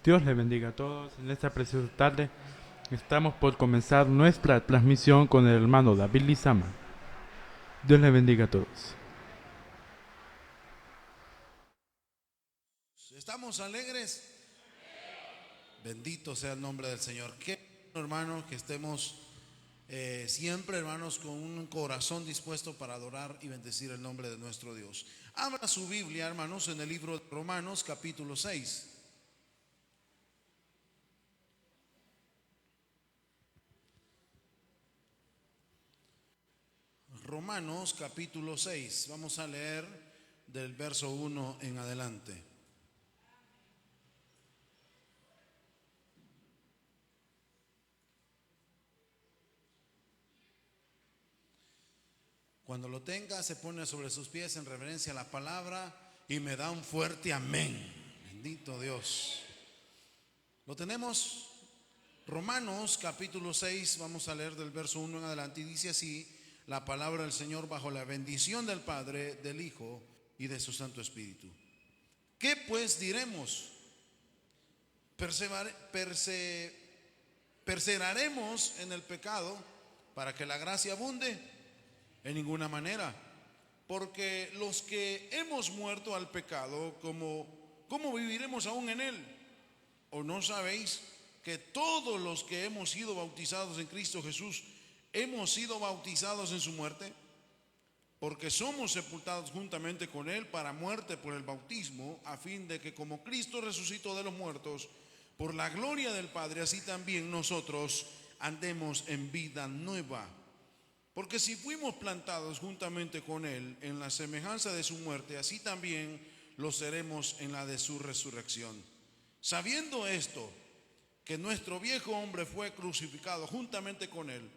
Dios le bendiga a todos. En esta preciosa tarde estamos por comenzar nuestra transmisión con el hermano David Lizama. Dios le bendiga a todos. ¿Estamos alegres? Bendito sea el nombre del Señor. Qué bueno, hermanos, que estemos siempre, hermanos, con un corazón dispuesto para adorar y bendecir el nombre de nuestro Dios. Abra su Biblia, hermanos, en el libro de Romanos, capítulo 6. Romanos, capítulo 6. Vamos a leer del verso 1 en adelante. Cuando lo tenga, se pone sobre sus pies en reverencia a la palabra y me da un fuerte amén. Bendito Dios. Lo tenemos. Romanos capítulo 6, vamos a leer del verso 1 en adelante, y dice así la palabra del Señor: bajo la bendición del Padre, del Hijo y de su Santo Espíritu. ¿Qué pues diremos? ¿Perseveraremos en el pecado para que la gracia abunde? En ninguna manera, porque los que hemos muerto al pecado, ¿cómo viviremos aún en él? ¿O no sabéis que todos los que hemos sido bautizados en Cristo Jesús hemos sido bautizados en su muerte? Porque somos sepultados juntamente con él para muerte por el bautismo, a fin de que como Cristo resucitó de los muertos por la gloria del Padre, así también nosotros andemos en vida nueva. Porque si fuimos plantados juntamente con él en la semejanza de su muerte, así también lo seremos en la de su resurrección. Sabiendo esto, que nuestro viejo hombre fue crucificado juntamente con él,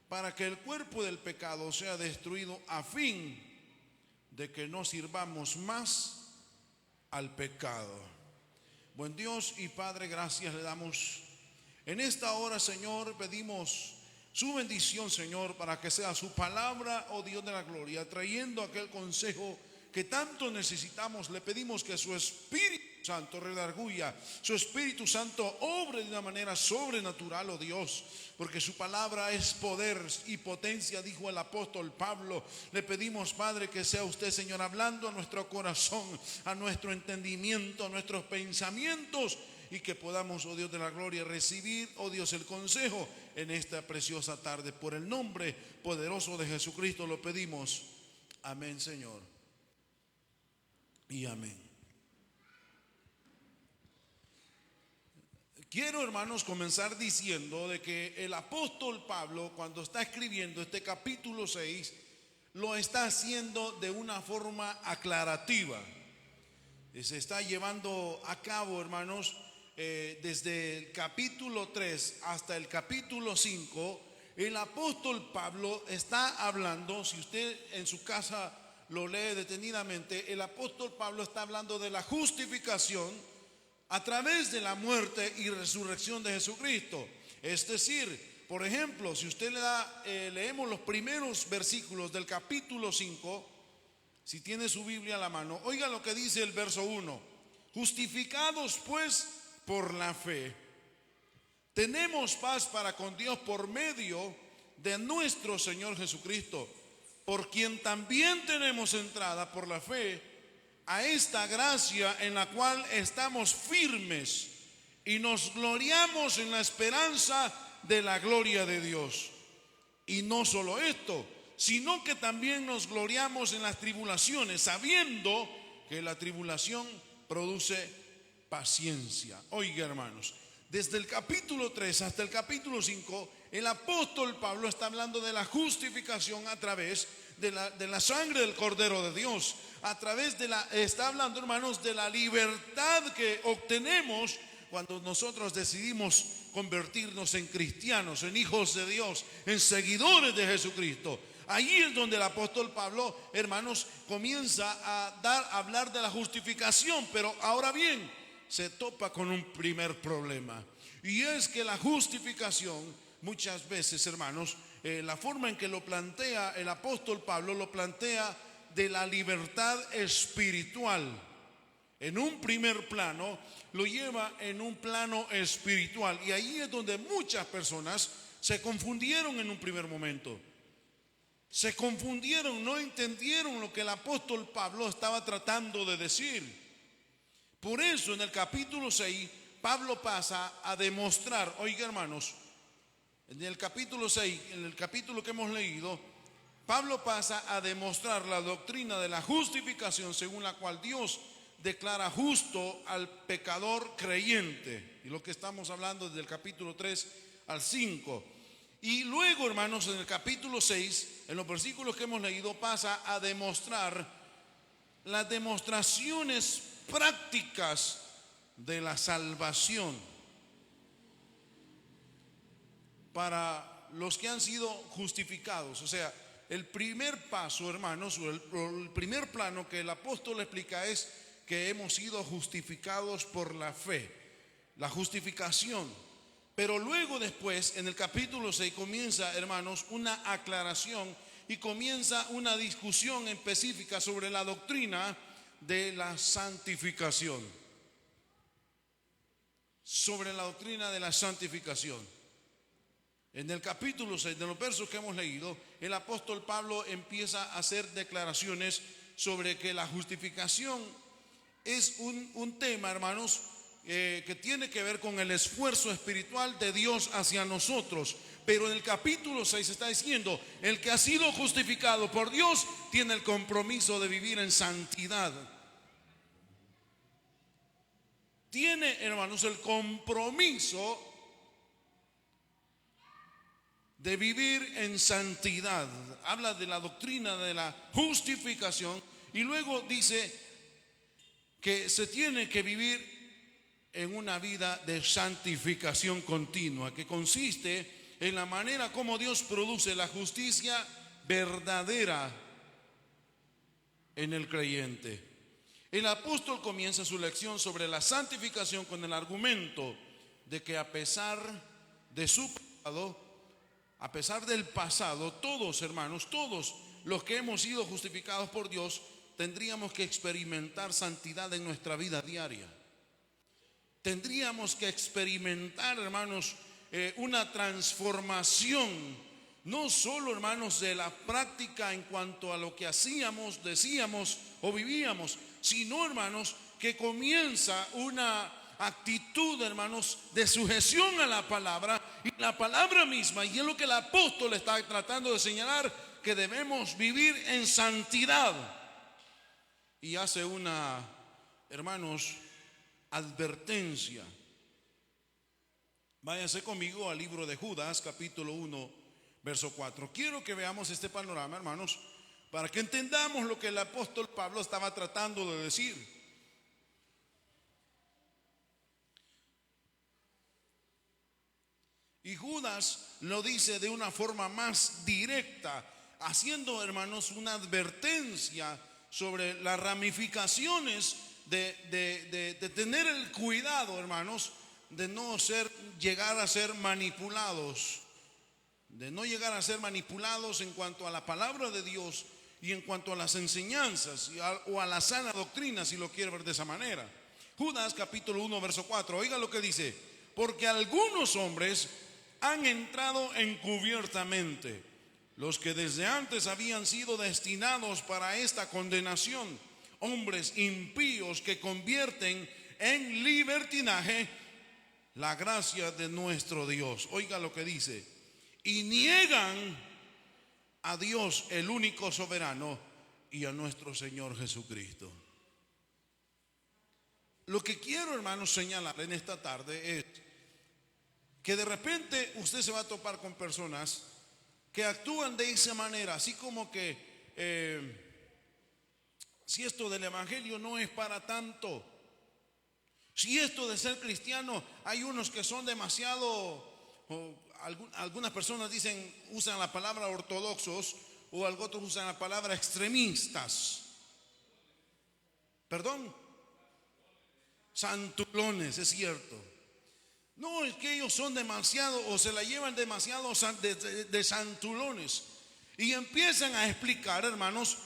para que el cuerpo del pecado sea destruido, a fin de que no sirvamos más al pecado. Buen Dios y Padre, gracias le damos. En esta hora, Señor, pedimos su bendición, Señor, para que sea su palabra, oh Dios de la gloria, trayendo aquel consejo que tanto necesitamos. Le pedimos que su Espíritu Santo redarguya, su Espíritu Santo obre de una manera sobrenatural, oh Dios, porque su palabra es poder y potencia, dijo el apóstol Pablo. Le pedimos, Padre, que sea usted, Señor, hablando a nuestro corazón, a nuestro entendimiento, a nuestros pensamientos, y que podamos, oh Dios de la gloria, recibir, oh Dios, el consejo en esta preciosa tarde. Por el nombre poderoso de Jesucristo lo pedimos. Amén, Señor. Y amén. Quiero, hermanos, comenzar diciendo de que el apóstol Pablo, cuando está escribiendo este capítulo 6, lo está haciendo de una forma aclarativa. Se está llevando a cabo, hermanos, desde el capítulo 3 hasta el capítulo 5, el apóstol Pablo está hablando. Si usted en su casa lo lee detenidamente, el apóstol Pablo está hablando de la justificación a través de la muerte y resurrección de Jesucristo. Es decir, por ejemplo, si usted leemos los primeros versículos del capítulo 5, si tiene su Biblia a la mano, oiga lo que dice el verso 1: justificados pues por la fe, tenemos paz para con Dios por medio de nuestro Señor Jesucristo, por quien también tenemos entrada por la fe a esta gracia en la cual estamos firmes y nos gloriamos en la esperanza de la gloria de Dios. Y no solo esto, sino que también nos gloriamos en las tribulaciones, sabiendo que la tribulación produce paciencia. Oiga, hermanos, desde el capítulo 3 hasta el capítulo 5, el apóstol Pablo está hablando de la justificación a través de la sangre del Cordero de Dios. Está hablando, hermanos, de la libertad que obtenemos cuando nosotros decidimos convertirnos en cristianos, en hijos de Dios, en seguidores de Jesucristo. Allí es donde el apóstol Pablo, hermanos, comienza a hablar de la justificación. Pero ahora bien, se topa con un primer problema, y es que la justificación muchas veces, hermanos, la forma en que lo plantea el apóstol Pablo, lo plantea de la libertad espiritual. en un primer plano, lo lleva en un plano espiritual. Y ahí es donde muchas personas se confundieron en un primer momento. Se confundieron, no entendieron lo que el apóstol Pablo estaba tratando de decir. Por eso en el capítulo 6, Pablo pasa a demostrar, oiga hermanos, en el capítulo 6, en el capítulo que hemos leído, Pablo pasa a demostrar la doctrina de la justificación según la cual Dios declara justo al pecador creyente. Y lo que estamos hablando desde el capítulo 3 al 5. Y luego, hermanos, en el capítulo 6, en los versículos que hemos leído, pasa a demostrar las demostraciones prácticas de la salvación para los que han sido justificados. O sea, el primer paso, hermanos, o el primer plano que el apóstol explica es que hemos sido justificados por la fe, la justificación. Pero luego después, en el capítulo 6, comienza, hermanos, una aclaración y comienza una discusión específica sobre la doctrina de la santificación. Sobre la doctrina de la santificación. En el capítulo 6, de los versos que hemos leído, el apóstol Pablo empieza a hacer declaraciones sobre que la justificación es un tema, hermanos, que tiene que ver con el esfuerzo espiritual de Dios hacia nosotros. Pero en el capítulo 6 está diciendo, el que ha sido justificado por Dios tiene el compromiso de vivir en santidad. Tiene, hermanos, el compromiso de vivir en santidad. Habla de la doctrina de la justificación y luego dice que se tiene que vivir en una vida de santificación continua, que consiste en la manera como Dios produce la justicia verdadera en el creyente. El apóstol comienza su lección sobre la santificación con el argumento de que a pesar de su pecado, a pesar del pasado, todos, hermanos, todos los que hemos sido justificados por Dios, tendríamos que experimentar santidad en nuestra vida diaria. Tendríamos que experimentar, hermanos, una transformación, no solo, hermanos, de la práctica en cuanto a lo que hacíamos, decíamos o vivíamos, sino, hermanos, que comienza una actitud, hermanos, de sujeción a la palabra y la palabra misma. Y es lo que el apóstol está tratando de señalar, que debemos vivir en santidad. Y hace una, hermanos, advertencia. Váyanse conmigo al libro de Judas, capítulo 1, verso 4. Quiero que veamos este panorama, hermanos, para que entendamos lo que el apóstol Pablo estaba tratando de decir. Y Judas lo dice de una forma más directa, haciendo, hermanos, una advertencia sobre las ramificaciones de tener el cuidado, hermanos, de no llegar a ser manipulados, de no llegar a ser manipulados en cuanto a la palabra de Dios y en cuanto a las enseñanzas o a la sana doctrina, si lo quiere ver de esa manera. Judas capítulo 1 verso 4, oiga lo que dice: porque algunos hombres han entrado encubiertamente, los que desde antes habían sido destinados para esta condenación, hombres impíos que convierten en libertinaje la gracia de nuestro Dios. Oiga lo que dice: y niegan a Dios, el único soberano, y a nuestro Señor Jesucristo. Lo que quiero, hermanos, señalar en esta tarde es que de repente usted se va a topar con personas que actúan de esa manera, así como que si esto del evangelio no es para tanto, si esto de ser cristiano, hay unos que son demasiado, algunas personas usan la palabra ortodoxos, o otros usan la palabra extremistas. Perdón, santulones, es cierto. No, es que ellos son demasiado, o se la llevan demasiado de santulones. Y empiezan a explicar, hermanos,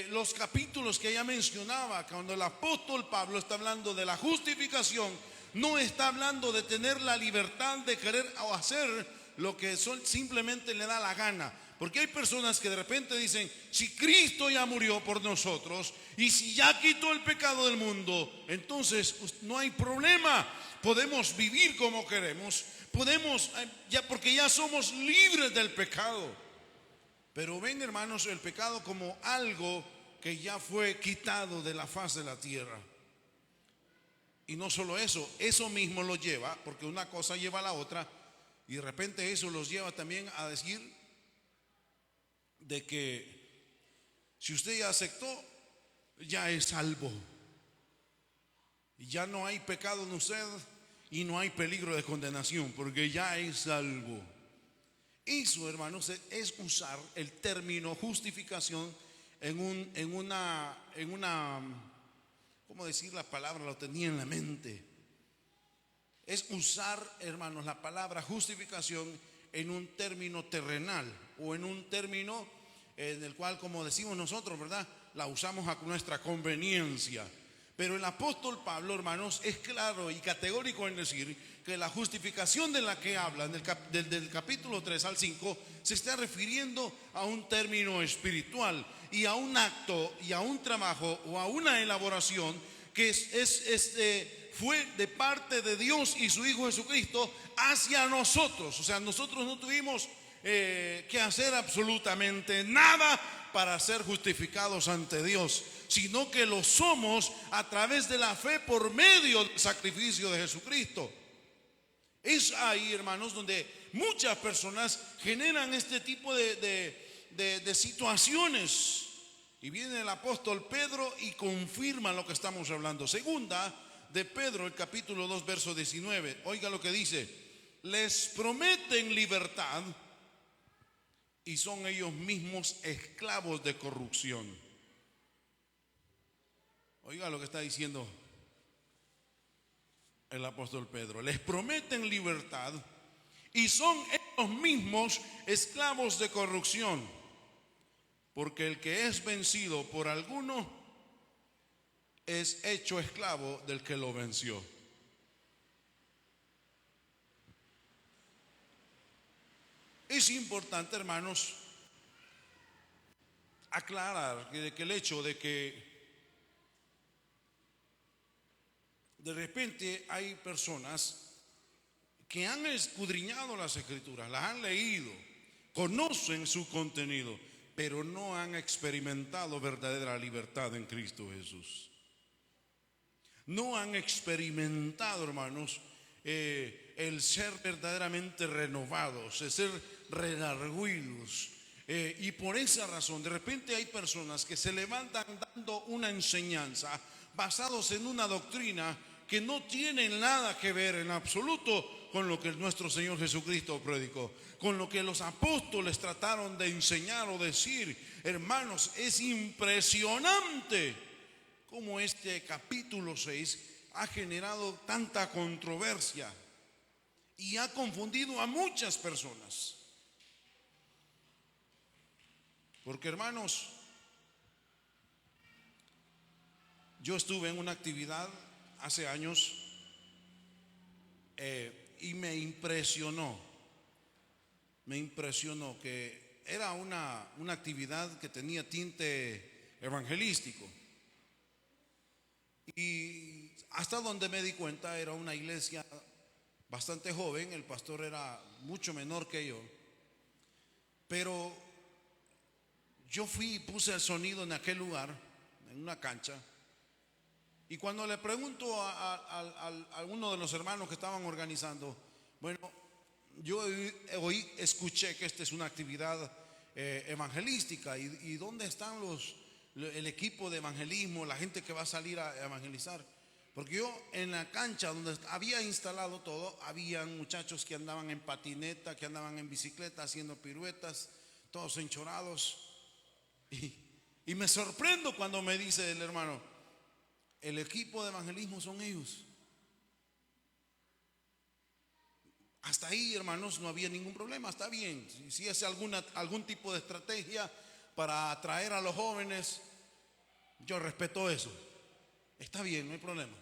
los capítulos que ella mencionaba, cuando el apóstol Pablo está hablando de la justificación, no está hablando de tener la libertad de querer o hacer lo que simplemente le da la gana. Porque hay personas que de repente dicen, si Cristo ya murió por nosotros y si ya quitó el pecado del mundo, entonces no hay problema, podemos vivir como queremos, podemos, porque ya somos libres del pecado. Pero ven, hermanos, el pecado como algo que ya fue quitado de la faz de la tierra. Y no solo eso, eso mismo lo lleva, porque una cosa lleva a la otra, y de repente eso los lleva también a decir de que si usted ya aceptó, ya es salvo. Y ya no hay pecado en usted y no hay peligro de condenación, porque ya es salvo. Eso, hermanos, es usar el término justificación en una, ¿cómo decir la palabra? Lo tenía en la mente. Es usar, hermanos, la palabra justificación en un término terrenal o en un término en el cual, como decimos nosotros, ¿verdad?, la usamos a nuestra conveniencia. Pero el apóstol Pablo, hermanos, es claro y categórico en decir que la justificación de la que habla del capítulo 3 al 5 se está refiriendo a un término espiritual y a un acto y a un trabajo o a una elaboración que fue de parte de Dios y su Hijo Jesucristo hacia nosotros. O sea, nosotros no tuvimos que hacer absolutamente nada para ser justificados ante Dios, sino que lo somos a través de la fe por medio del sacrificio de Jesucristo. Es ahí, hermanos, donde muchas personas generan este tipo de situaciones. Y viene el apóstol Pedro y confirma lo que estamos hablando. Segunda de Pedro, el capítulo 2, verso 19. Oiga lo que dice: les prometen libertad y son ellos mismos esclavos de corrupción. Oiga lo que está diciendo el apóstol Pedro. Les prometen libertad y son ellos mismos esclavos de corrupción, porque el que es vencido por alguno es hecho esclavo del que lo venció. Es importante, hermanos, aclarar que el hecho de que de repente hay personas que han escudriñado las escrituras, las han leído, conocen su contenido, pero no han experimentado verdadera libertad en Cristo Jesús. No han experimentado, hermanos, el ser verdaderamente renovados, el ser redarguidos. Y por esa razón, de repente hay personas que se levantan dando una enseñanza basados en una doctrina que no tienen nada que ver en absoluto con lo que nuestro Señor Jesucristo predicó, con lo que los apóstoles trataron de enseñar o decir. Hermanos, es impresionante cómo este capítulo 6 ha generado tanta controversia y ha confundido a muchas personas. Porque, hermanos, yo estuve en una actividad hace años y me impresionó que era una actividad que tenía tinte evangelístico. Y hasta donde me di cuenta era una iglesia bastante joven, el pastor era mucho menor que yo, pero yo fui y puse el sonido en aquel lugar, en una cancha. Y cuando le pregunto a uno de los hermanos que estaban organizando, bueno, yo hoy escuché que esta es una actividad evangelística, y ¿dónde están el equipo de evangelismo, la gente que va a salir a evangelizar? Porque yo en la cancha donde había instalado todo, habían muchachos que andaban en patineta, que andaban en bicicleta haciendo piruetas, todos enchorados. Y me sorprendo cuando me dice el hermano: el equipo de evangelismo son ellos. Hasta ahí, hermanos, no había ningún problema, está bien. Si es algún tipo de estrategia para atraer a los jóvenes, yo respeto eso. Está bien, no hay problema.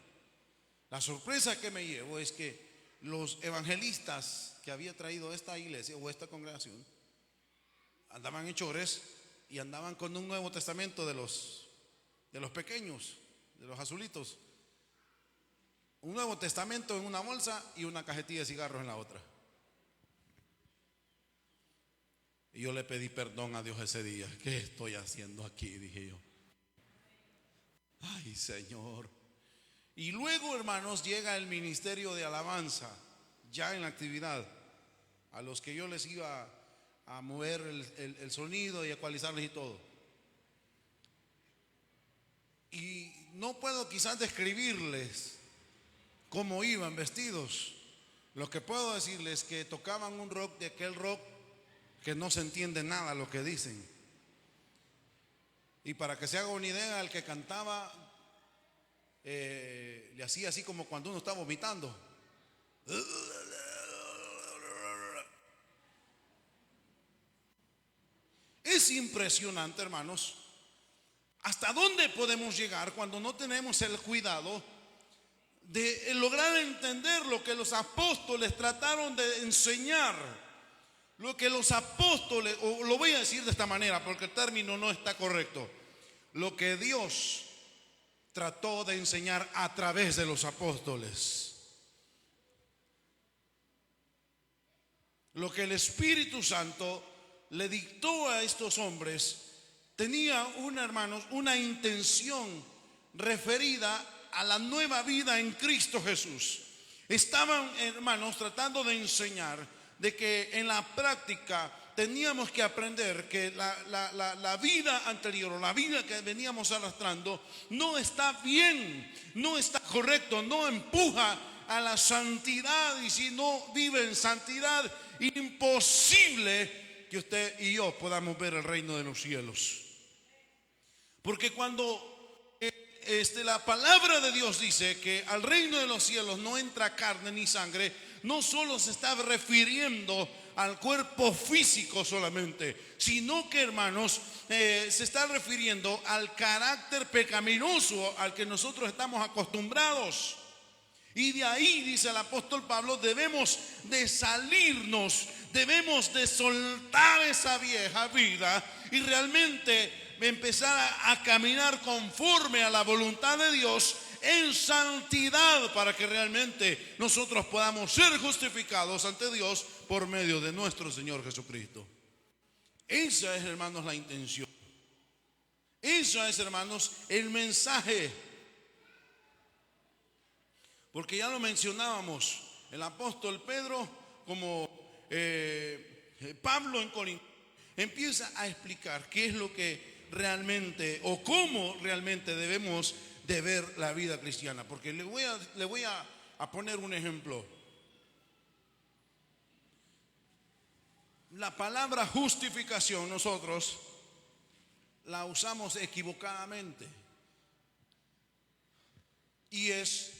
La sorpresa que me llevo es que los evangelistas que había traído esta iglesia o esta congregación andaban en chores y andaban con un Nuevo Testamento de los pequeños, de los azulitos. Un Nuevo Testamento en una bolsa y una cajetilla de cigarros en la otra. Y yo le pedí perdón a Dios ese día. ¿Qué estoy haciendo aquí?, dije yo. Ay, Señor. Y luego, hermanos, llega el ministerio de alabanza, ya en la actividad, a los que yo les iba a mover el sonido y a ecualizarles y todo. Y no puedo quizás describirles cómo iban vestidos. Lo que puedo decirles es que tocaban un rock, de aquel rock que no se entiende nada lo que dicen. Y para que se haga una idea, el que cantaba le hacía así como cuando uno está vomitando. Es impresionante, hermanos, hasta dónde podemos llegar cuando no tenemos el cuidado de lograr entender lo que los apóstoles trataron de enseñar. Lo que los apóstoles, o lo voy a decir de esta manera porque el término no está correcto, lo que Dios trató de enseñar a través de los apóstoles. Lo que el Espíritu Santo le dictó a estos hombres tenía una intención referida a la nueva vida en Cristo Jesús. Estaban, hermanos, tratando de enseñar de que en la práctica teníamos que aprender que la vida anterior o la vida que veníamos arrastrando no está bien, no está correcto, no empuja a la santidad, y si no vive en santidad, imposible que usted y yo podamos ver el reino de los cielos. Porque cuando la palabra de Dios dice que al reino de los cielos no entra carne ni sangre, no solo se está refiriendo al cuerpo físico solamente, sino que, hermanos, se está refiriendo al carácter pecaminoso al que nosotros estamos acostumbrados. Y de ahí, dice el apóstol Pablo, debemos de salirnos, debemos de soltar esa vieja vida y realmente empezar a caminar conforme a la voluntad de Dios en santidad, para que realmente nosotros podamos ser justificados ante Dios por medio de nuestro Señor Jesucristo. Esa es, hermanos, la intención. Esa es, hermanos, el mensaje. Porque ya lo mencionábamos, el apóstol Pedro, como Pablo en Corinto, empieza a explicar qué es lo que realmente o cómo realmente debemos de ver la vida cristiana. Porque le voy a poner un ejemplo. La palabra justificación nosotros la usamos equivocadamente. Y es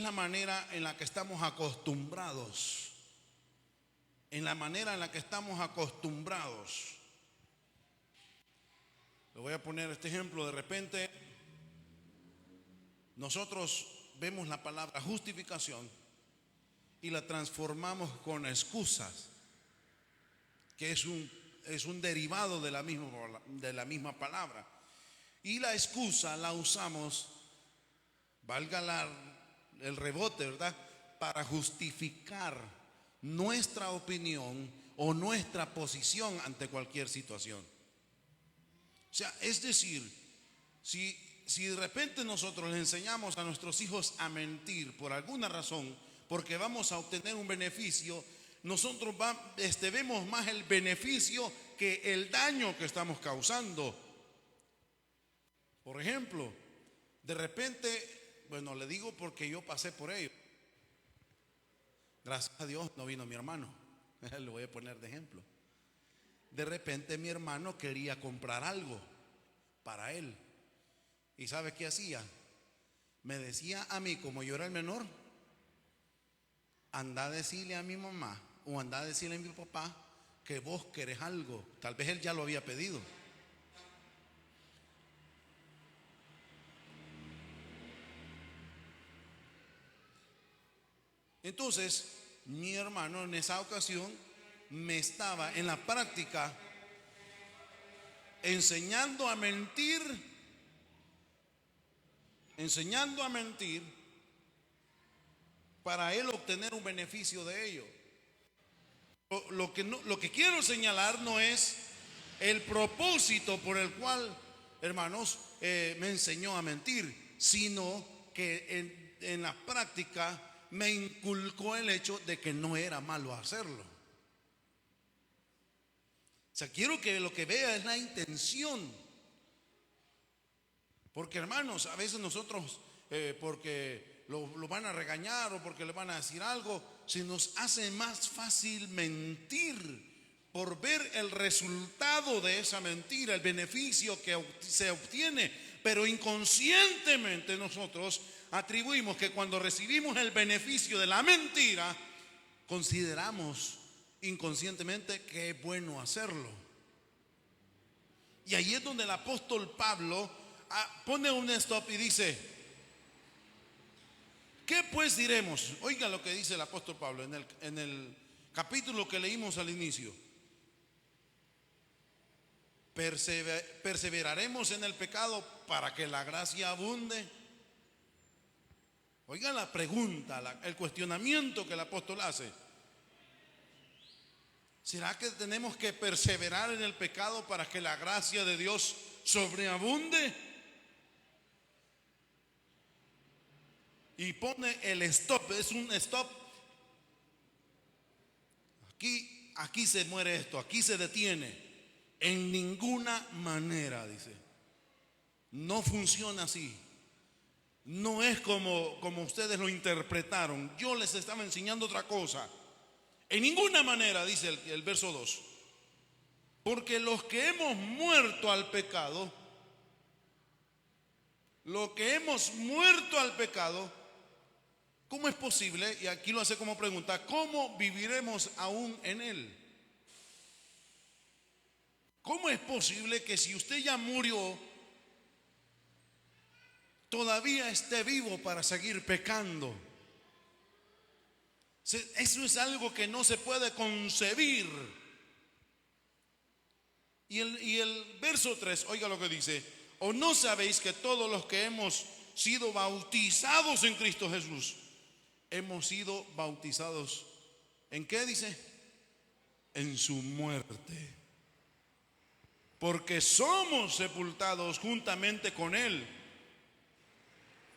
la manera en la que estamos acostumbrados. En la manera en la que estamos acostumbrados. Le voy a poner este ejemplo. De repente nosotros vemos la palabra justificación y la transformamos con excusas, que es un derivado de la misma palabra. Y la excusa la usamos, valga el rebote, ¿verdad?, para justificar nuestra opinión o nuestra posición ante cualquier situación. O sea, es decir, si de repente nosotros les enseñamos a nuestros hijos a mentir por alguna razón, porque vamos a obtener un beneficio, nosotros vemos más el beneficio que el daño que estamos causando. Por ejemplo, de repente, bueno, le digo porque yo pasé por ello. Gracias a Dios no vino mi hermano. Le voy a poner de ejemplo. De repente mi hermano quería comprar algo para él. ¿Y sabe qué hacía? Me decía a mí, como yo era el menor, anda a decirle a mi mamá o anda a decirle a mi papá que vos querés algo. Tal vez él ya lo había pedido. Entonces, mi hermano en esa ocasión me estaba en la práctica enseñando a mentir para él obtener un beneficio de ello. Lo que quiero señalar no es el propósito por el cual, hermanos, me enseñó a mentir, sino que en la práctica me inculcó el hecho de que no era malo hacerlo. O sea, quiero que lo que vea es la intención. Porque, hermanos, a veces nosotros, porque lo van a regañar o porque le van a decir algo, se nos hace más fácil mentir por ver el resultado de esa mentira, el beneficio que se obtiene. Pero inconscientemente nosotros atribuimos que cuando recibimos el beneficio de la mentira, consideramos inconscientemente que es bueno hacerlo. Y ahí es donde el apóstol Pablo pone un stop y dice: ¿qué pues diremos? Oiga lo que dice el apóstol Pablo en el capítulo que leímos al inicio. ¿Perseveraremos en el pecado para que la gracia abunde? Oiga la pregunta, el cuestionamiento que el apóstol hace. ¿Será que tenemos que perseverar en el pecado para que la gracia de Dios sobreabunde? Y pone el stop, es un stop. Aquí se muere esto, aquí se detiene. En ninguna manera, dice. No funciona así. No es como ustedes lo interpretaron. Yo les estaba enseñando otra cosa. En ninguna manera, dice el verso 2. Porque los que hemos muerto al pecado, ¿cómo es posible? Y aquí lo hace como pregunta: ¿cómo viviremos aún en él? ¿Cómo es posible que si usted ya murió, todavía esté vivo para seguir pecando? Eso es algo que no se puede concebir. Y el verso 3, oiga lo que dice: ¿o no sabéis que todos los que hemos sido bautizados en Cristo Jesús, hemos sido bautizados en qué dice? En su muerte. Porque somos sepultados juntamente con él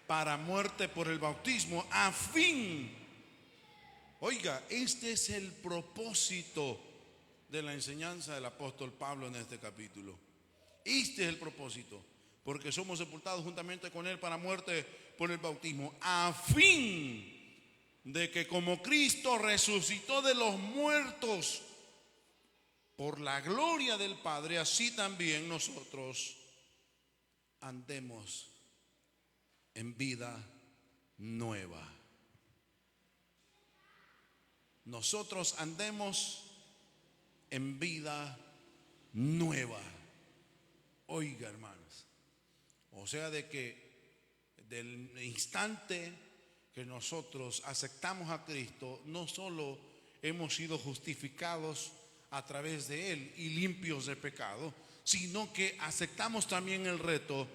para muerte por el bautismo, a fin. Oiga, este es el propósito de la enseñanza del apóstol Pablo en este capítulo. Este es el propósito. Porque somos sepultados juntamente con él para muerte por el bautismo, a fin de que como Cristo resucitó de los muertos por la gloria del Padre, así también nosotros andemos en vida nueva. Nosotros andemos en vida nueva. Oiga, hermanos, o sea, de que del instante que nosotros aceptamos a Cristo, no solo hemos sido justificados a través de él y limpios de pecado, sino que aceptamos también el reto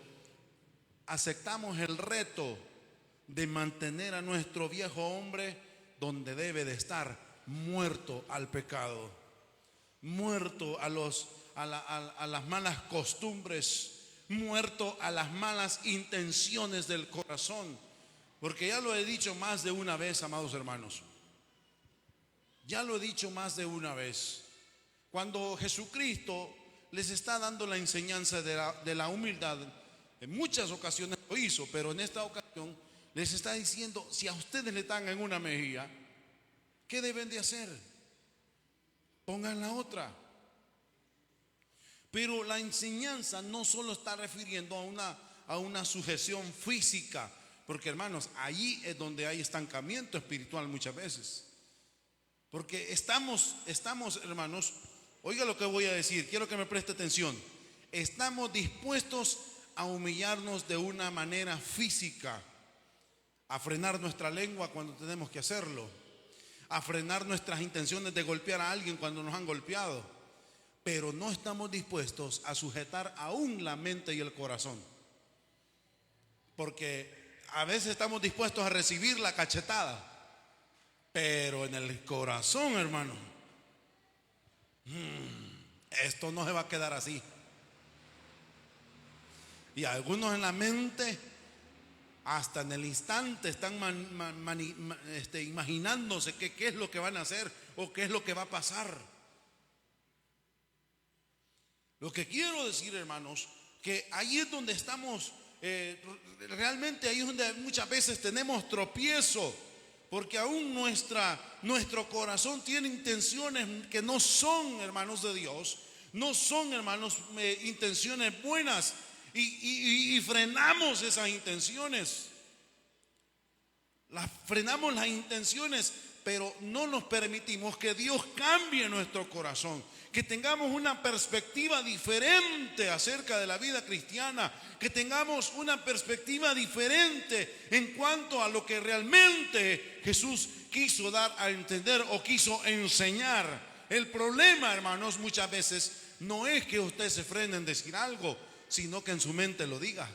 de mantener a nuestro viejo hombre donde debe de estar, muerto al pecado, muerto a las malas costumbres, muerto a las malas intenciones del corazón. Porque ya lo he dicho más de una vez, amados hermanos, ya lo he dicho más de una vez. Cuando Jesucristo les está dando la enseñanza de la humildad, en muchas ocasiones lo hizo, pero en esta ocasión les está diciendo: si a ustedes le dan en una mejilla, ¿qué deben de hacer? Pongan la otra. Pero la enseñanza no solo está refiriendo a una sujeción física, porque, hermanos, allí es donde hay estancamiento espiritual muchas veces. Porque estamos, hermanos, Oiga lo que voy a decir, quiero que me preste atención. Estamos dispuestos a humillarnos de una manera física, a frenar nuestra lengua cuando tenemos que hacerlo, a frenar nuestras intenciones de golpear a alguien cuando nos han golpeado, pero no estamos dispuestos a sujetar aún la mente y el corazón, porque a veces estamos dispuestos a recibir la cachetada, pero en el corazón, hermano, esto no se va a quedar así. Y algunos en la mente, hasta en el instante, están imaginándose qué es lo que van a hacer o qué es lo que va a pasar. Lo que quiero decir, hermanos, que ahí es donde estamos, realmente ahí es donde muchas veces tenemos tropiezo, porque aún nuestro corazón tiene intenciones que no son, hermanos de Dios, no son, hermanos, intenciones buenas. Y frenamos esas intenciones. Frenamos las intenciones, pero no nos permitimos que Dios cambie nuestro corazón, que tengamos una perspectiva diferente acerca de la vida cristiana, que tengamos una perspectiva diferente en cuanto a lo que realmente Jesús quiso dar a entender o quiso enseñar. El problema, hermanos, muchas veces no es que usted se frene en decir algo, sino que en su mente lo diga,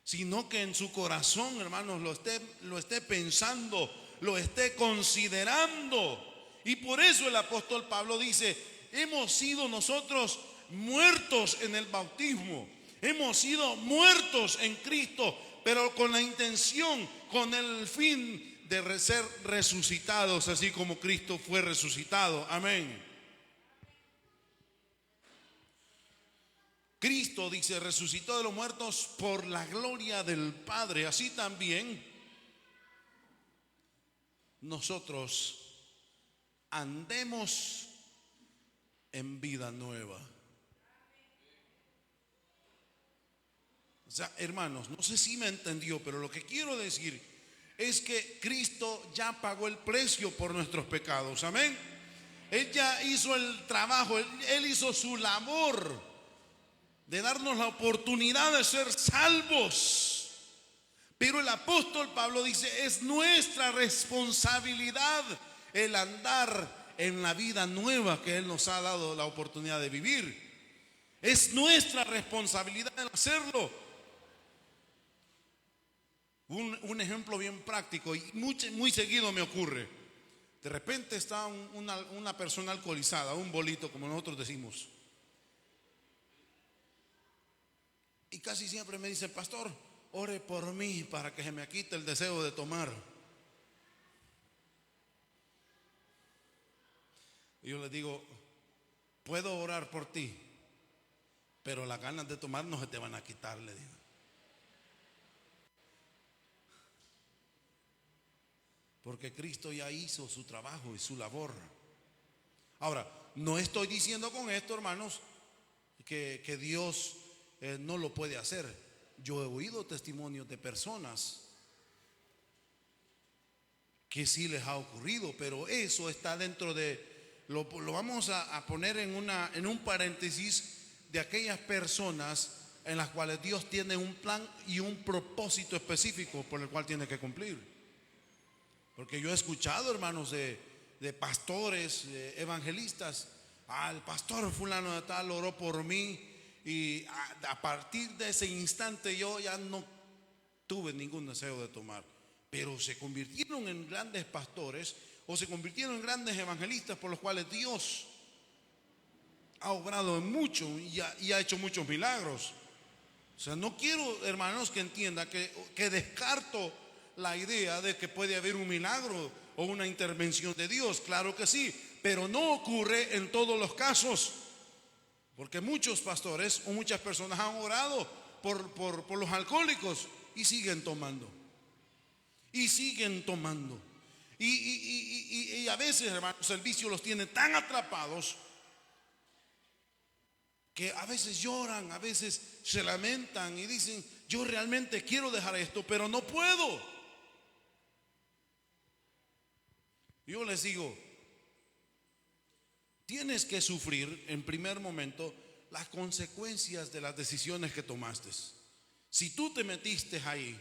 sino que en su corazón, hermanos, lo esté pensando, lo esté considerando. Y por eso el apóstol Pablo dice: hemos sido nosotros muertos en el bautismo, hemos sido muertos en Cristo, pero con la intención, con el fin de ser resucitados, así como Cristo fue resucitado. Amén. Cristo, dice, resucitó de los muertos por la gloria del Padre. Así también nosotros andemos en vida nueva. O sea, hermanos, no sé si me entendió, pero lo que quiero decir es que Cristo ya pagó el precio por nuestros pecados. Amén. Él ya hizo el trabajo, Él hizo su labor de darnos la oportunidad de ser salvos. Pero el apóstol Pablo dice: es nuestra responsabilidad el andar en la vida nueva que Él nos ha dado la oportunidad de vivir. Es nuestra responsabilidad el hacerlo. Un ejemplo bien práctico y muy seguido me ocurre. De repente está una persona alcoholizada, un bolito como nosotros decimos. Y casi siempre me dice: pastor, ore por mí para que se me quite el deseo de tomar. Y yo le digo: puedo orar por ti, pero las ganas de tomar no se te van a quitar, le digo. Porque Cristo ya hizo su trabajo y su labor. Ahora, no estoy diciendo con esto, hermanos, que Dios no lo puede hacer. Yo he oído testimonios de personas que sí les ha ocurrido, pero eso está dentro de lo vamos a poner en un paréntesis de aquellas personas en las cuales Dios tiene un plan y un propósito específico por el cual tiene que cumplir. Porque yo he escuchado, hermanos, de pastores, de evangelistas: el pastor fulano de tal oró por mí, y a partir de ese instante yo ya no tuve ningún deseo de tomar. Pero se convirtieron en grandes pastores o se convirtieron en grandes evangelistas por los cuales Dios ha obrado en mucho y ha hecho muchos milagros. O sea, no quiero, hermanos, que entiendan que descarto la idea de que puede haber un milagro o una intervención de Dios. Claro que sí, pero no ocurre en todos los casos. Porque muchos pastores o muchas personas han orado por los alcohólicos y siguen tomando. Y siguen tomando. Y a veces, hermanos, el vicio los tiene tan atrapados que a veces lloran, a veces se lamentan y dicen: yo realmente quiero dejar esto, pero no puedo. Yo les digo: tienes que sufrir en primer momento las consecuencias de las decisiones que tomaste. Si tú te metiste ahí,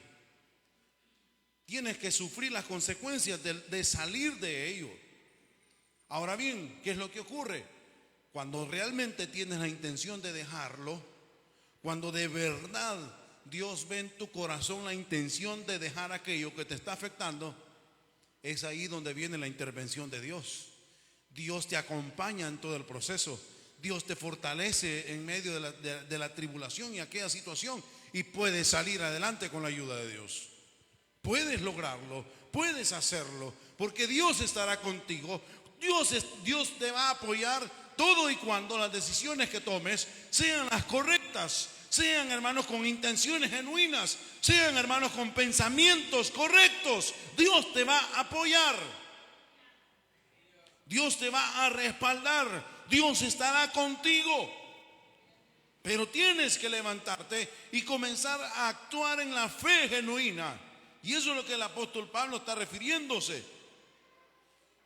tienes que sufrir las consecuencias de salir de ello. Ahora bien, ¿qué es lo que ocurre? Cuando realmente tienes la intención de dejarlo, cuando de verdad Dios ve en tu corazón la intención de dejar aquello que te está afectando, es ahí donde viene la intervención de Dios. Dios te acompaña en todo el proceso. Dios te fortalece en medio de la tribulación y aquella situación, y puedes salir adelante con la ayuda de Dios. Puedes lograrlo, puedes hacerlo, porque Dios estará contigo. Dios te va a apoyar todo y cuando las decisiones que tomes sean las correctas, sean, hermanos, con intenciones genuinas, sean, hermanos, con pensamientos correctos. Dios te va a apoyar, Dios te va a respaldar, Dios estará contigo. Pero tienes que levantarte y comenzar a actuar en la fe genuina. Y eso es lo que el apóstol Pablo está refiriéndose.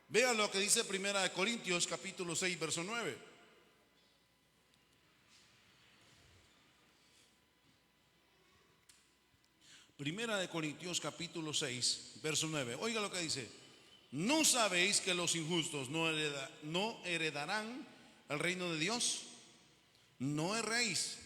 Vea lo que dice 1 Corintios capítulo 6, verso 9. Primera de Corintios capítulo 6, verso 9. Oiga lo que dice: ¿no sabéis que los injustos no heredarán el reino de Dios? No erréis,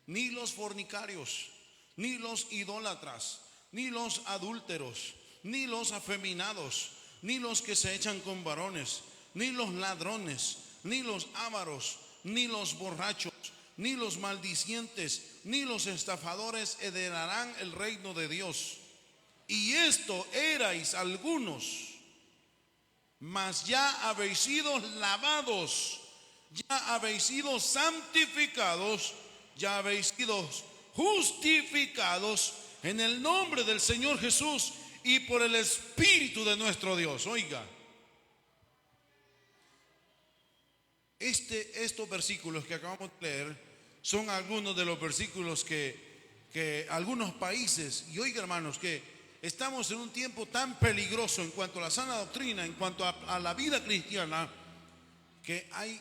ni los fornicarios, ni los idólatras, ni los adúlteros, ni los afeminados, ni los que se echan con varones, ni los ladrones, ni los ávaros, ni los borrachos, ni los maldicientes, ni los estafadores heredarán el reino de Dios. Y esto erais algunos, mas ya habéis sido lavados, ya habéis sido santificados, ya habéis sido justificados en el nombre del Señor Jesús y por el Espíritu de nuestro Dios. Oiga, estos versículos que acabamos de leer son algunos de los versículos que algunos países, y oiga, hermanos, que estamos en un tiempo tan peligroso en cuanto a la sana doctrina, en cuanto a la vida cristiana, que hay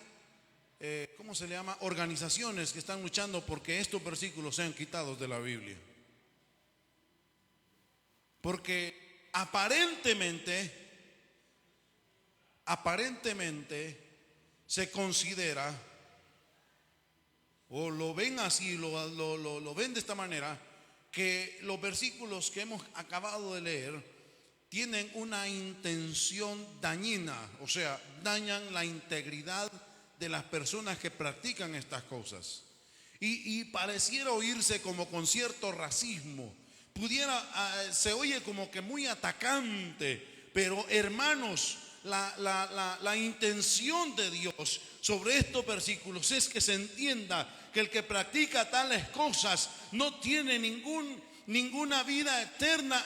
¿cómo se le llama? Organizaciones que están luchando porque estos versículos sean quitados de la Biblia. Porque aparentemente se considera, o lo ven así, lo ven de esta manera, que los versículos que hemos acabado de leer tienen una intención dañina, o sea, dañan la integridad de las personas que practican estas cosas. Y pareciera oírse como con cierto racismo, se oye como que muy atacante, pero hermanos, la intención de Dios sobre estos versículos es que se entienda que el que practica tales cosas no tiene ninguna vida eterna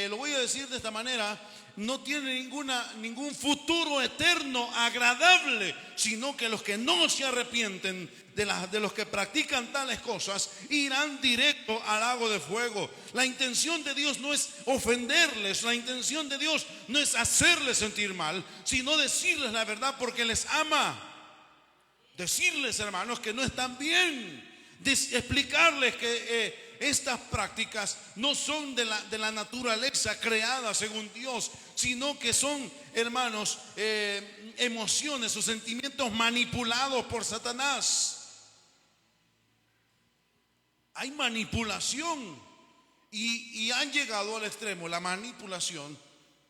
lo voy a decir de esta manera, no tiene ningún futuro eterno agradable, sino que los que no se arrepienten de los que practican tales cosas irán directo al lago de fuego. La intención de Dios no es ofenderles, la intención de Dios no es hacerles sentir mal, sino decirles la verdad porque les ama. Decirles, hermanos, que no están bien, explicarles que estas prácticas no son de la naturaleza creada según Dios, sino que son, hermanos, emociones o sentimientos manipulados por Satanás. Hay manipulación y han llegado al extremo la manipulación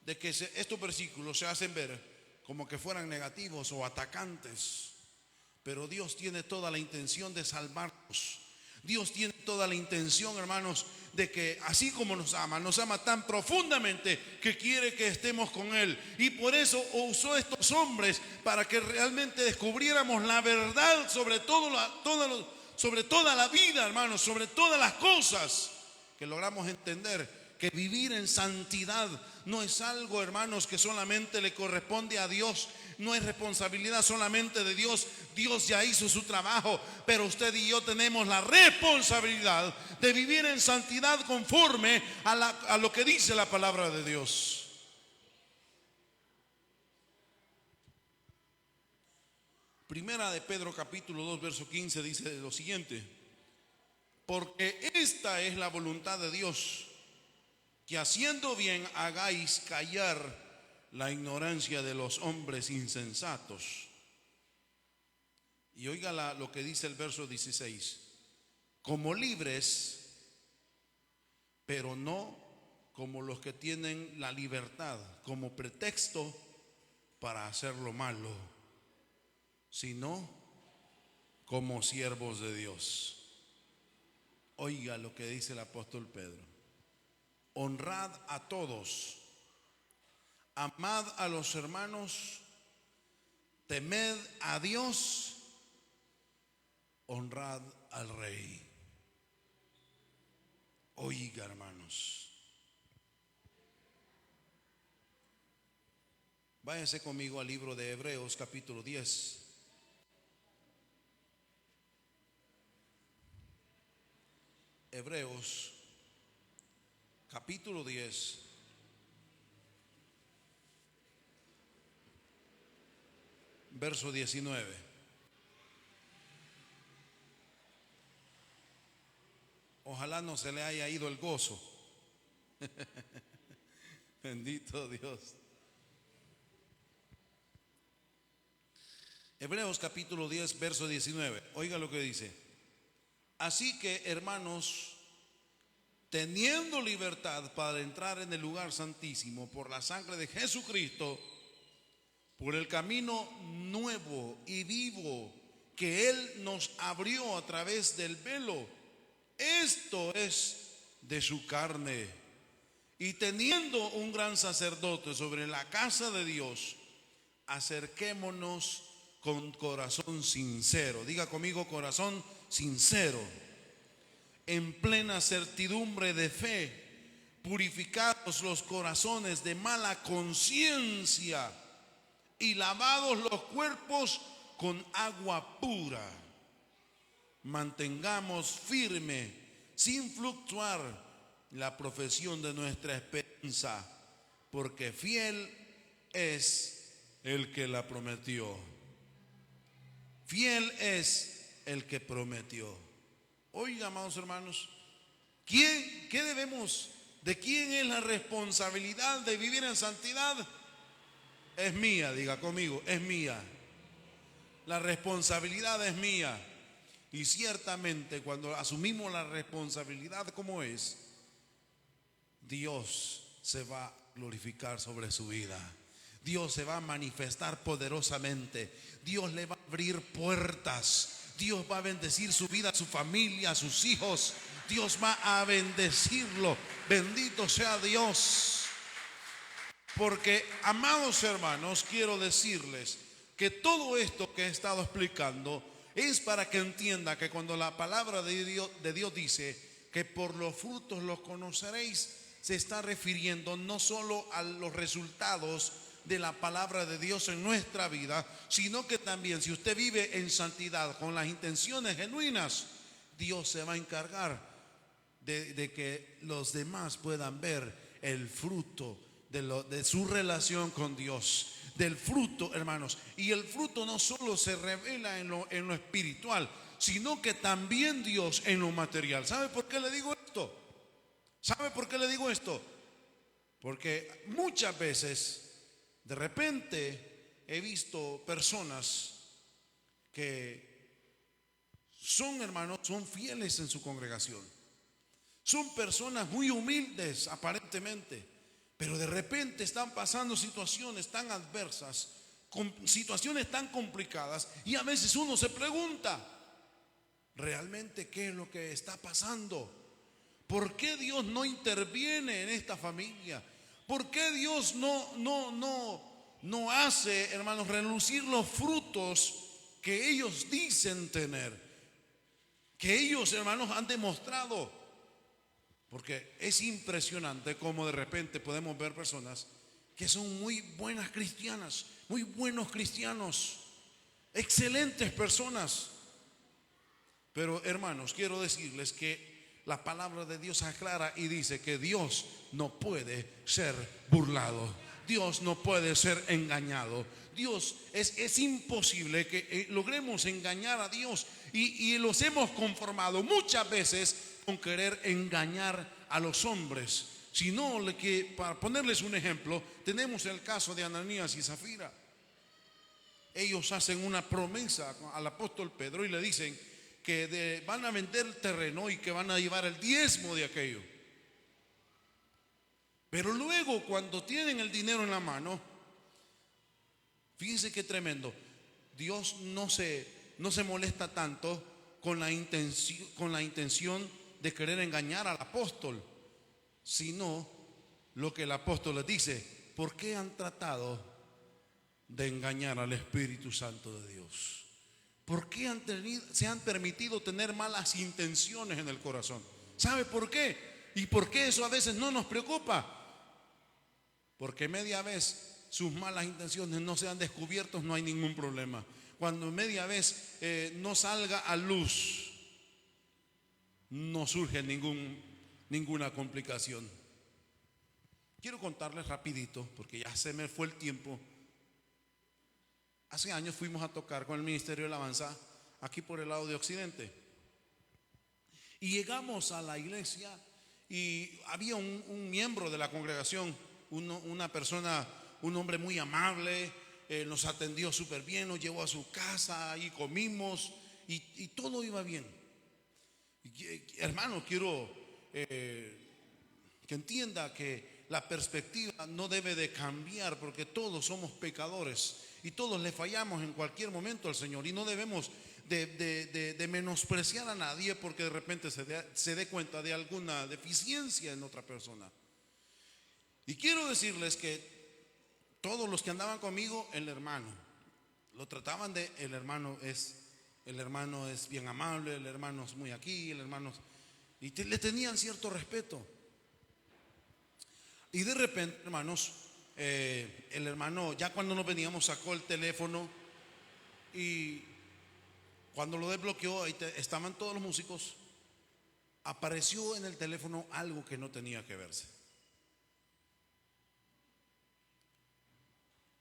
de que estos versículos se hacen ver como que fueran negativos o atacantes. Pero Dios tiene toda la intención de salvarnos. Dios tiene toda la intención, hermanos, de que así como nos ama tan profundamente que quiere que estemos con Él. Y por eso usó estos hombres para que realmente descubriéramos la verdad sobre sobre toda la vida, hermanos, sobre todas las cosas, que logramos entender que vivir en santidad no es algo, hermanos, que solamente le corresponde a Dios. No es responsabilidad solamente de Dios. Dios ya hizo su trabajo, pero usted y yo tenemos la responsabilidad de vivir en santidad conforme a lo que dice la palabra de Dios. Primera de Pedro capítulo 2 verso 15 dice lo siguiente: porque esta es la voluntad de Dios, que haciendo bien hagáis callar la ignorancia de los hombres insensatos. Y oiga lo que dice el verso 16: como libres, pero no como los que tienen la libertad como pretexto para hacer lo malo, sino como siervos de Dios. Oiga lo que dice el apóstol Pedro: honrad a todos, amad a los hermanos, temed a Dios, honrad al rey. Oiga, hermanos, váyase conmigo al libro de Hebreos capítulo 10. Hebreos capítulo 10, verso 19. Ojalá no se le haya ido el gozo. Bendito Dios. Hebreos capítulo 10, verso 19. Oiga lo que dice: así que, hermanos, teniendo libertad para entrar en el lugar santísimo por la sangre de Jesucristo, por el camino nuevo y vivo que Él nos abrió a través del velo, esto es de su carne, y teniendo un gran sacerdote sobre la casa de Dios, acerquémonos con corazón sincero. Diga conmigo: corazón sincero, en plena certidumbre de fe, purificados los corazones de mala conciencia y lavados los cuerpos con agua pura. Mantengamos firme, sin fluctuar, la profesión de nuestra esperanza, porque fiel es el que la prometió. Fiel es el que prometió. Oiga, amados hermanos, ¿de quién es la responsabilidad de vivir en santidad? Es mía, diga conmigo, es mía. La responsabilidad es mía. Y ciertamente cuando asumimos la responsabilidad como es, Dios se va a glorificar sobre su vida. Dios se va a manifestar poderosamente. Dios le va a abrir puertas. Dios va a bendecir su vida, su familia, sus hijos. Dios va a bendecirlo. Bendito sea Dios. Porque, amados hermanos, quiero decirles que todo esto que he estado explicando es para que entienda que cuando la palabra de Dios dice que por los frutos los conoceréis, se está refiriendo no solo a los resultados de la palabra de Dios en nuestra vida, sino que también, si usted vive en santidad con las intenciones genuinas, Dios se va a encargar de que los demás puedan ver el fruto de su relación con Dios. Del fruto, hermanos. Y el fruto no solo se revela en lo espiritual, sino que también Dios en lo material. ¿Sabe por qué le digo esto? ¿Sabe por qué le digo esto? Porque muchas veces, de repente, he visto personas que son, hermanos, son fieles en su congregación. Son personas muy humildes aparentemente, pero de repente están pasando situaciones tan adversas, situaciones tan complicadas, y a veces uno se pregunta, ¿realmente qué es lo que está pasando? ¿Por qué Dios no interviene en esta familia? ¿Por qué Dios no hace, hermanos, relucir los frutos que ellos dicen tener? Que ellos, hermanos, han demostrado. Porque es impresionante cómo de repente podemos ver personas que son muy buenas cristianas, muy buenos cristianos, excelentes personas. Pero, hermanos, quiero decirles que la palabra de Dios aclara y dice que Dios no puede ser burlado. Dios no puede ser engañado. Dios, es imposible que logremos engañar a Dios, y los hemos conformado muchas veces con querer engañar a los hombres. Sino que, para ponerles un ejemplo, tenemos el caso de Ananías y Zafira. Ellos hacen una promesa al apóstol Pedro y le dicen que van a vender el terreno y que van a llevar el diezmo de aquello. Pero luego, cuando tienen el dinero en la mano, fíjense qué tremendo. Dios no se molesta tanto con la intención de querer engañar al apóstol, sino lo que el apóstol les dice: ¿por qué han tratado de engañar al Espíritu Santo de Dios? ¿Por qué se han permitido tener malas intenciones en el corazón? ¿Sabe por qué? ¿Y por qué eso a veces no nos preocupa? Porque media vez sus malas intenciones no sean descubiertas, no hay ningún problema. Cuando media vez no salga a luz, no surge ninguna complicación. Quiero contarles rapidito, porque ya se me fue el tiempo. Hace años fuimos a tocar con el Ministerio de Alabanza aquí por el lado de Occidente, y llegamos a la iglesia y había un miembro de la congregación, una persona, un hombre muy amable, nos atendió súper bien, nos llevó a su casa y comimos, y todo iba bien. Hermano, quiero que entienda que la perspectiva no debe de cambiar, porque todos somos pecadores y todos le fallamos en cualquier momento al Señor, y no debemos de menospreciar a nadie porque de repente se dé cuenta de alguna deficiencia en otra persona. Y quiero decirles que todos los que andaban conmigo, el hermano, lo trataban de el hermano es bien amable, el hermano es muy aquí, el hermano y le tenían cierto respeto. Y de repente, hermanos, el hermano, ya cuando nos veníamos, sacó el teléfono, y cuando lo desbloqueó, ahí estaban todos los músicos. Apareció en el teléfono algo que no tenía que verse.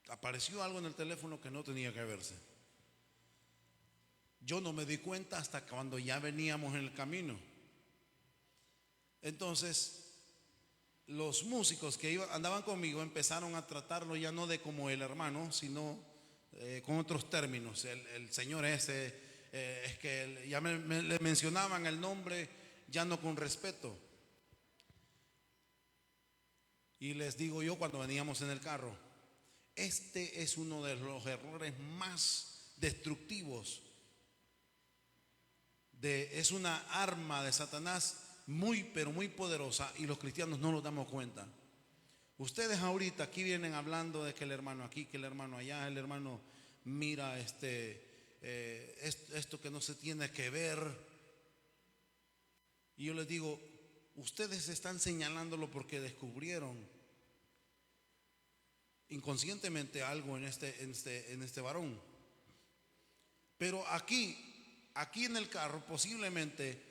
Apareció algo en el teléfono que no tenía que verse. Yo no me di cuenta hasta cuando ya veníamos en el camino. Entonces, los músicos que andaban conmigo empezaron a tratarlo ya no de como el hermano, sino con otros términos. El señor ese, es que ya le mencionaban el nombre ya no con respeto. Y les digo yo cuando veníamos en el carro, este es uno de los errores más destructivos. Es una arma de Satanás muy, pero muy poderosa, y los cristianos no nos damos cuenta. Ustedes ahorita aquí vienen hablando de que el hermano aquí, que el hermano allá, el hermano mira esto que no se tiene que ver. Y yo les digo, ustedes están señalándolo porque descubrieron inconscientemente algo en este varón. Pero aquí en el carro posiblemente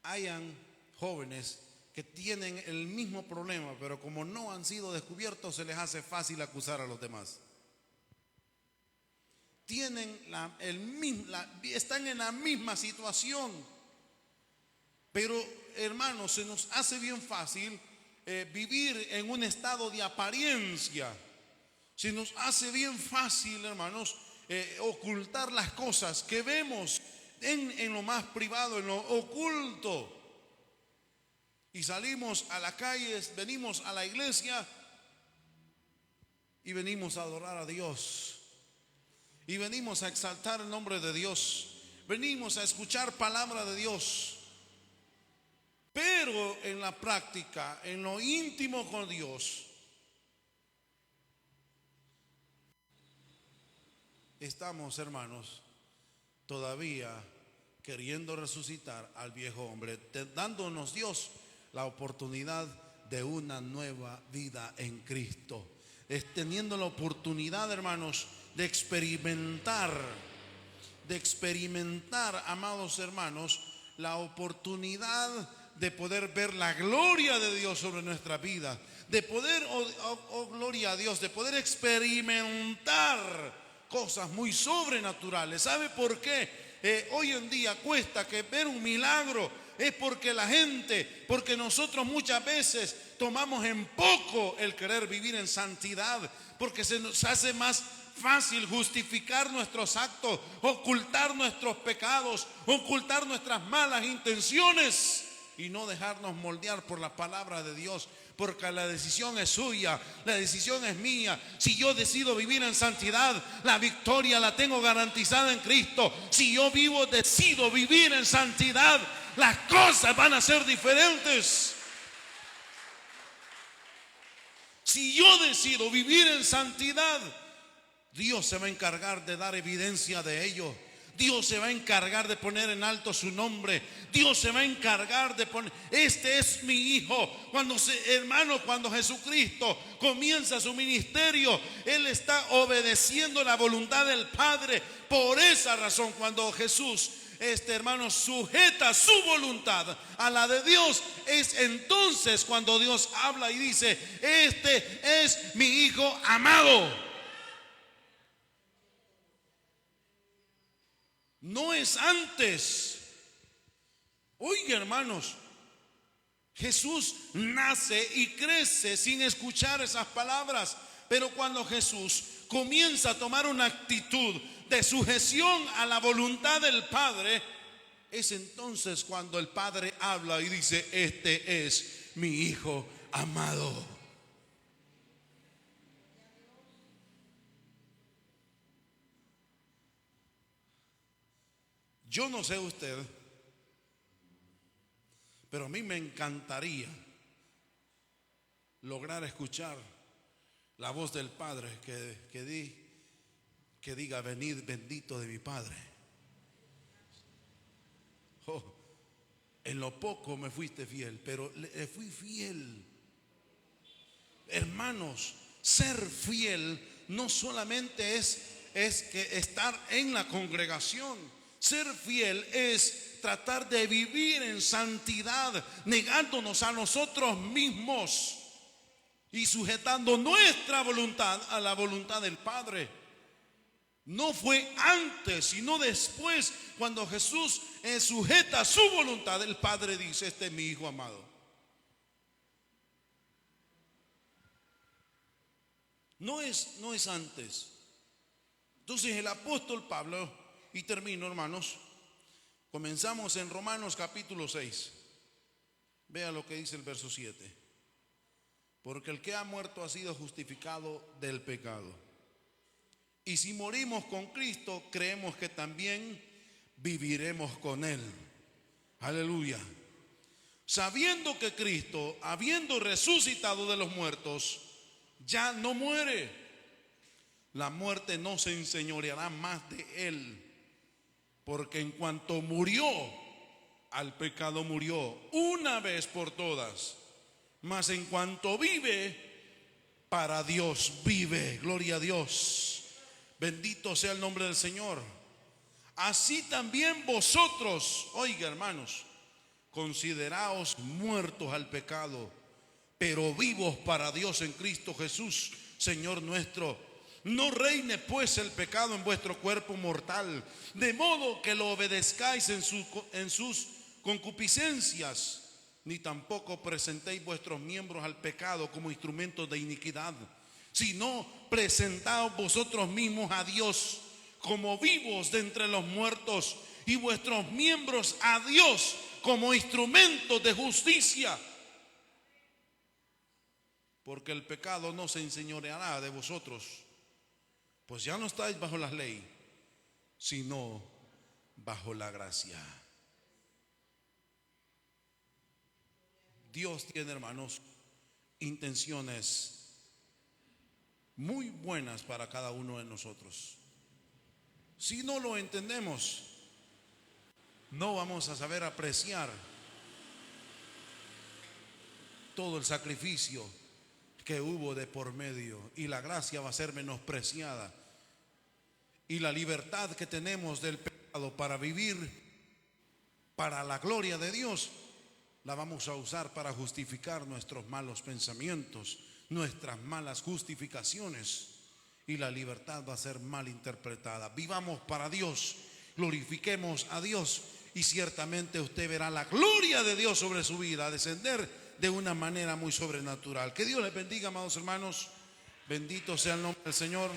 hayan jóvenes que tienen el mismo problema, pero como no han sido descubiertos, se les hace fácil acusar a los demás. Están en la misma situación, pero hermanos, se nos hace bien fácil vivir en un estado de apariencia. Se nos hace bien fácil, hermanos, ocultar las cosas que vemos en lo más privado, en lo oculto. Y salimos a las calles, venimos a la iglesia y venimos a adorar a Dios. Y venimos a exaltar el nombre de Dios. Venimos a escuchar palabra de Dios. Pero en la práctica, en lo íntimo con Dios, estamos, hermanos, todavía queriendo resucitar al viejo hombre, dándonos Dios la oportunidad de una nueva vida en Cristo. Teniendo la oportunidad, hermanos, de experimentar, amados hermanos, la oportunidad de poder ver la gloria de Dios sobre nuestra vida, de poder, gloria a Dios, de poder experimentar cosas muy sobrenaturales. ¿Sabe por qué? Hoy en día cuesta que ver un milagro. Es porque porque nosotros muchas veces tomamos en poco el querer vivir en santidad, porque se nos hace más fácil justificar nuestros actos, ocultar nuestros pecados, ocultar nuestras malas intenciones y no dejarnos moldear por la palabra de Dios, porque la decisión es suya, la decisión es mía. Si yo decido vivir en santidad, la victoria la tengo garantizada en Cristo. Si yo decido vivir en santidad, las cosas van a ser diferentes. Si yo decido vivir en santidad, Dios se va a encargar de dar evidencia de ello. Dios se va a encargar de poner en alto su nombre. Dios se va a encargar de poner, este es mi hijo. Cuando Jesucristo comienza su ministerio, Él está obedeciendo la voluntad del Padre. Por esa razón, cuando Jesús, sujeta su voluntad a la de Dios, es entonces cuando Dios habla y dice: este es mi hijo amado. No es antes. Oiga, hermanos, Jesús nace y crece sin escuchar esas palabras, pero cuando Jesús comienza a tomar una actitud de sujeción a la voluntad del Padre, es entonces cuando el Padre habla y dice: este es mi hijo amado. Yo no sé usted, pero a mí me encantaría lograr escuchar la voz del Padre que diga: venid bendito de mi Padre. Oh, en lo poco me fuiste fiel, pero le fui fiel. Hermanos, ser fiel no solamente es que estar en la congregación. Ser fiel es tratar de vivir en santidad, negándonos a nosotros mismos y sujetando nuestra voluntad a la voluntad del Padre. No fue antes, sino después, cuando Jesús sujeta su voluntad, el Padre dice: este es mi hijo amado. No es antes. Entonces el apóstol Pablo, y termino, hermanos, comenzamos en Romanos capítulo 6. Vea lo que dice el verso 7. Porque el que ha muerto ha sido justificado del pecado. Y si morimos con Cristo, creemos que también viviremos con Él. Aleluya. Sabiendo que Cristo, habiendo resucitado de los muertos, ya no muere. La muerte no se enseñoreará más de Él. Porque en cuanto murió, al pecado murió una vez por todas. Mas en cuanto vive, para Dios vive. Gloria a Dios. Bendito sea el nombre del Señor. Así también vosotros, oiga, hermanos, consideraos muertos al pecado, pero vivos para Dios en Cristo Jesús, Señor nuestro. No reine pues el pecado en vuestro cuerpo mortal, de modo que lo obedezcáis en sus concupiscencias, ni tampoco presentéis vuestros miembros al pecado como instrumentos de iniquidad, sino presentaos vosotros mismos a Dios como vivos de entre los muertos, y vuestros miembros a Dios como instrumentos de justicia. Porque el pecado no se enseñoreará de vosotros, pues ya no estáis bajo la ley, sino bajo la gracia. Dios tiene, hermanos, intenciones muy buenas para cada uno de nosotros. Si no lo entendemos, no vamos a saber apreciar todo el sacrificio que hubo de por medio, y la gracia va a ser menospreciada, y la libertad que tenemos del pecado para vivir para la gloria de Dios la vamos a usar para justificar nuestros malos pensamientos, nuestras malas justificaciones, y la libertad va a ser mal interpretada. Vivamos para Dios, glorifiquemos a Dios, y ciertamente usted verá la gloria de Dios sobre su vida descender de una manera muy sobrenatural. Que Dios les bendiga, amados hermanos. Bendito sea el nombre del Señor.